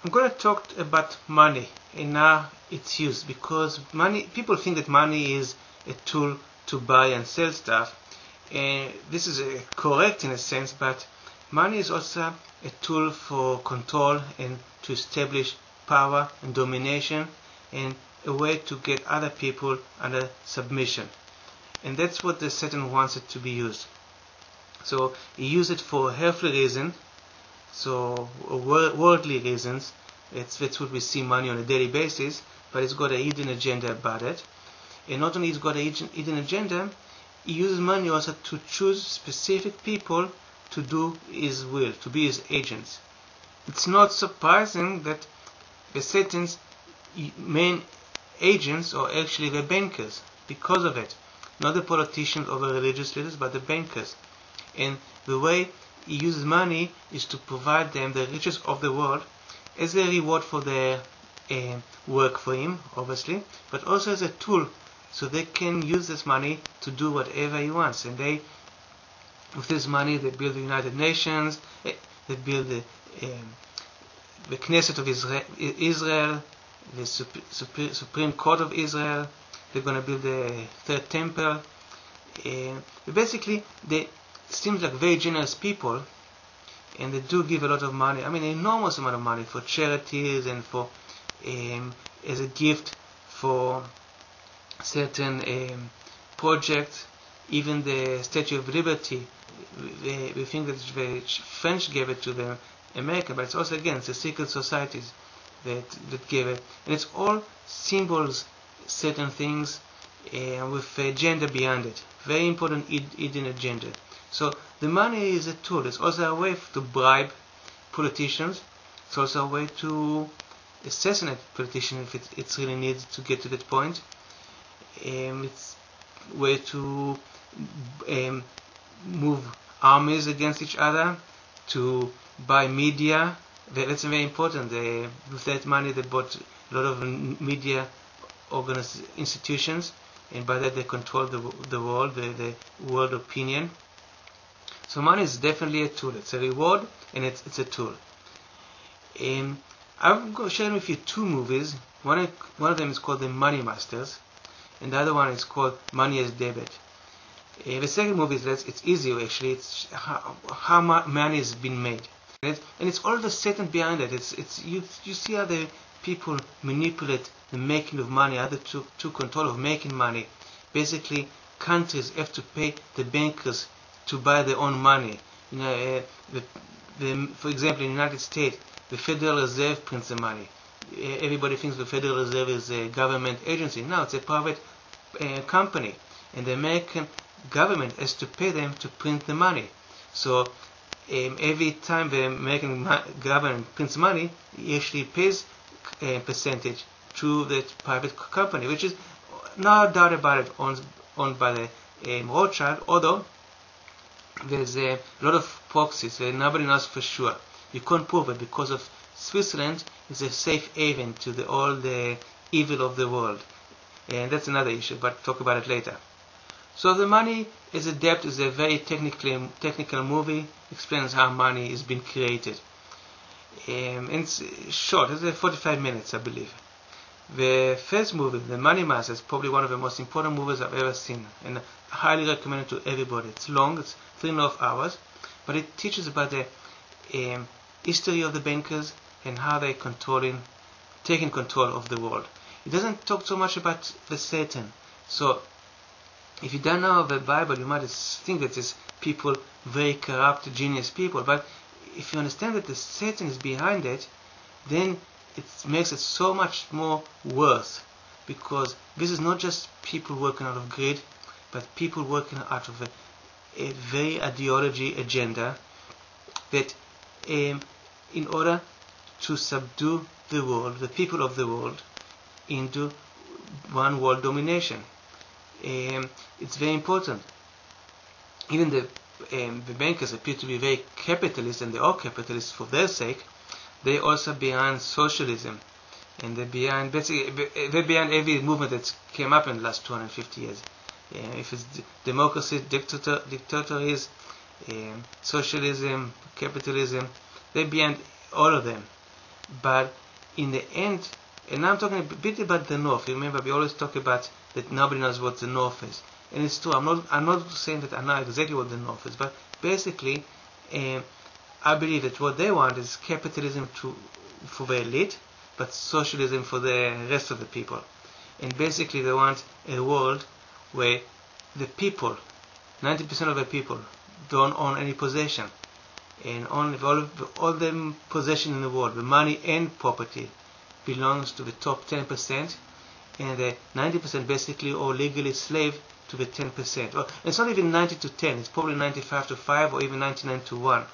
I'm going to talk about money and how it's used, because people think that money is a tool to buy and sell stuff, and this is correct in a sense, but money is also a tool for control and to establish power and domination, and a way to get other people under submission. And that's what the Satan wants it to be used. So he used it for earthly reason, so worldly reasons. That's what we see money on a daily basis, but it's got a hidden agenda about it. And not only it's got a hidden agenda, he uses money also to choose specific people to do his will, to be his agents. It's not surprising that the Satan's main agents are actually the bankers, because of it. Not the politicians or the religious leaders, but the bankers. And the way he uses money is to provide them the riches of the world as a reward for their work for him, obviously, but also as a tool, so they can use this money to do whatever he wants. And with this money, they build the United Nations, they build the Knesset of Israel, the Supreme Court of Israel. They're going to build the Third Temple. Basically, they seem like very generous people, and they do give a lot of money. I mean, an enormous amount of money for charities and for as a gift for certain projects. Even the Statue of Liberty, we think that the French gave it to the America, but it's also, again, it's the secret societies that gave it, and it's all symbols, certain things with agenda behind it. Very important hidden agenda. So the money is a tool. It's also a way to bribe politicians. It's also a way to assassinate politicians if it's really needed to get to that point. It's a way to move armies against each other, to buy media. That's very important. With that money, they bought a lot of media institutions, and by that they control the world, the world opinion. So money is definitely a tool. It's a reward, and it's a tool. I'm going to share with you two movies. One of them is called The Money Masters, and the other one is called Money as Debit. The second movie is it's easier actually. It's how money has been made, and it's all the Satan behind it. You see how the people manipulate the making of money, how they took control of making money. Basically, countries have to pay the bankers to buy their own money. For example, in the United States, the Federal Reserve prints the money. Everybody thinks the Federal Reserve is a government agency. No, it's a private company, and the American government has to pay them to print the money. So every time the American government prints money, it actually pays a percentage to that private company, which is no doubt about it owned by the Rothschild, although there's a lot of proxies. Nobody knows for sure. You can't prove it because of Switzerland is a safe haven to all the evil of the world. And that's another issue, but talk about it later. So The Money as a Debt is a very technical movie. Explains how money is being created. And it's short. It's 45 minutes, I believe. The first movie, The Money Masters, is probably one of the most important movies I've ever seen, and I highly recommend it to everybody. It's long. It's 3.5 hours, but it teaches about the history of the bankers and how they're taking control of the world. It doesn't talk so much about the Satan. So if you don't know the Bible, you might think that it's people, very corrupt, genius people. But if you understand that the Satan is behind it, then it makes it so much more worse, because this is not just people working out of greed, but people working out of a very ideology agenda that in order to subdue the world, the people of the world, into one world domination. It's very important. Even the bankers appear to be very capitalist, and they are capitalists for their sake. They're also behind socialism, and they're behind every movement that came up in the last 250 years. If it's democracy, dictatories, socialism, capitalism, they're behind all of them. But in the end, and now I'm talking a bit about the North. Remember, we always talk about that nobody knows what the North is, and it's true. I'm not saying that I know exactly what the North is, but basically, I believe that what they want is capitalism for the elite, but socialism for the rest of the people. And basically, they want a world where the people, 90% of the people, don't own any possession, and only all the possession in the world, the money and property, belongs to the top 10%, and the 90% basically are legally slave to the 10%. Well, it's not even 90 to 10, it's probably 95 to 5 or even 99 to 1.